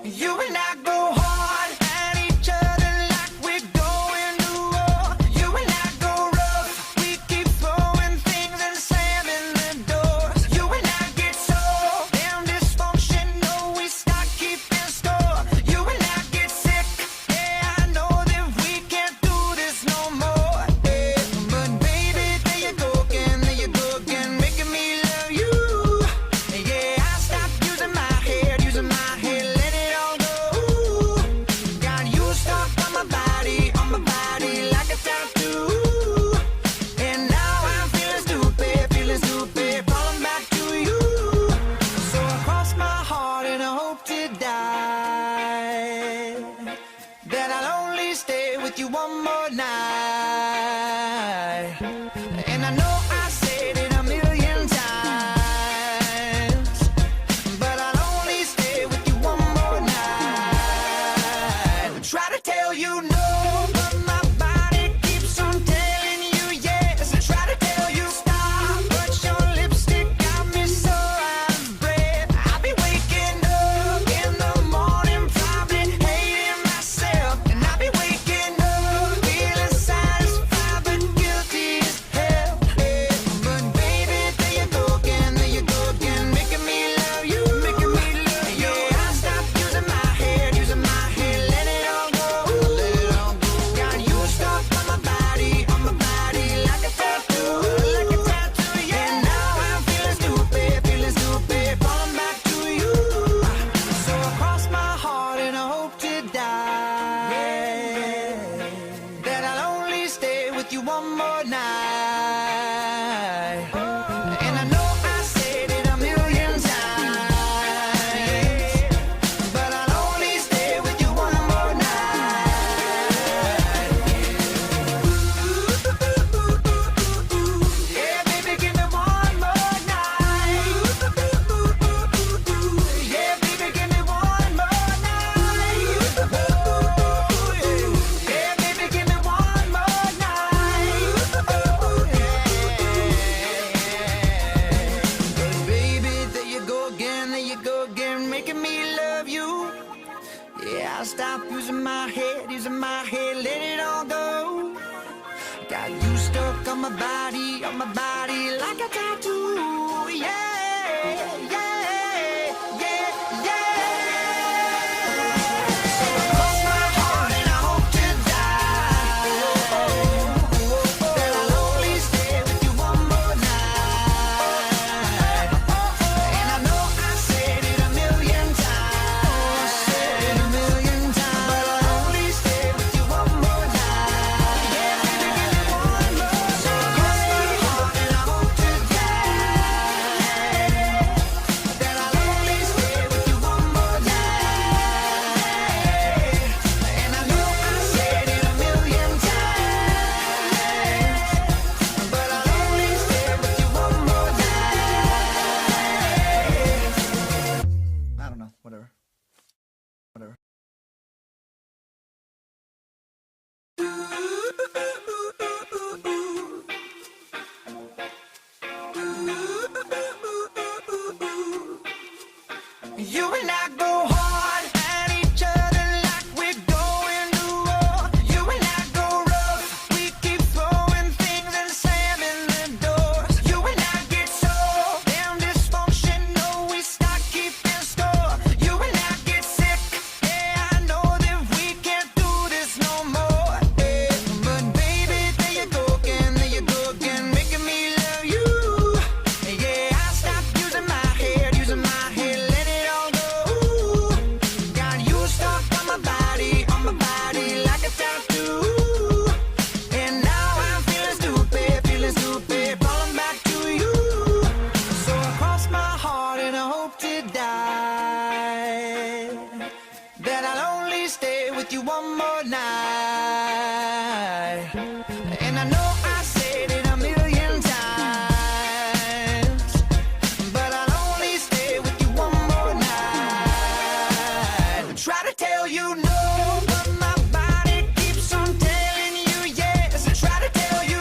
You and I go hard at each other like we're going to war. You and I go rough, we keep throwing things and slamming the doors. You and I get so damn dysfunctional, we start keeping score. You and I get sick, yeah, I know that we can't do this no more. Yeah. But baby, there you go again, making me love you. Yeah, I stopped using my head, let it all go. Got you stuck on my body like a tattoo. And now I'm feeling stupid, falling back to you. So I cross my heart and I hope to die that I'll only stay with you one more night. And I know I said it a million times, but I'll only stay with you one more night. Try to tell you no, but my body keeps on telling you yes. I try to tell you stop, but your lipstick got me so out of breath. I'll be waking up in the morning, probably hating myself. And I'll be waking up feeling satisfied but guilty as hell. But baby, there you go again, making me love you. Yeah, I stopped using my head, let it all go. Got you stuck on my body like a tattoo. Yeah, now I'm feeling stupid, falling back to you. So I cross my heart and I hope to die that I'll only stay with you one more night. And I know I said it a million times, but I'll only stay with you one more night. Yeah, baby, give me one more night. Yeah, baby, give me one more night. Yeah, baby, give me one more night. Baby, there you go again, making me love you. Yeah, I stopped using my head, let it all go. Got you stuck on my body like a tattoo. Yeah, yeah, yeah, yeah. So I cross my heart and I hope to die that I'll only stay with you one more night. And I know I said it a million times, but I'll only stay with you one more night. Yeah, baby, give me one more. So I cross my heart and I hope to die that I'll only stay with you one more night. And I know I said it a million times, but I'll only stay with you one more night. I don't know, whatever. You and I go hard at each other like we're going to war. You and I go rough, we keep throwing things and slamming the doors. You and I get so damn dysfunctional, we start keeping score. You and I get sick, yeah, I know that we can't do this no more. But baby, there you go again, making me love you. Yeah, I stopped using my head, let it all go. Got you stuck on my body like a tattoo. And now I'm feeling stupid, falling back to you. So I cross my heart and I hope to die that I'll only stay with you one more night. And I know I said it a million times, but I'll only stay with you one more night. Try to tell you no, but my body keeps on telling you yes. I try to tell you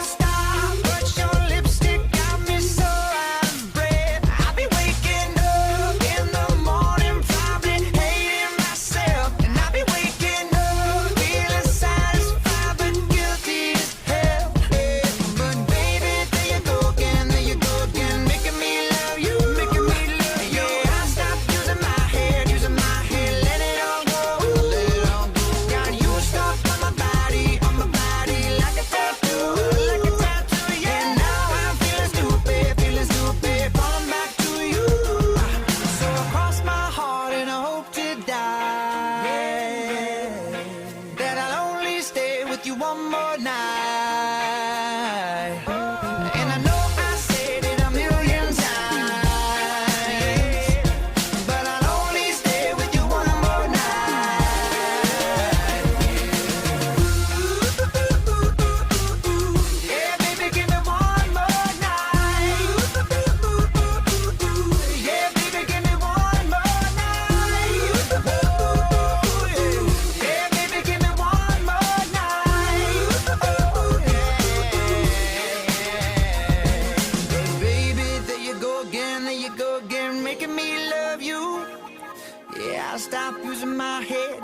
Gotta stop using my head,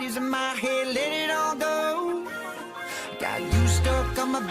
let it all go. Got you stuck on my back.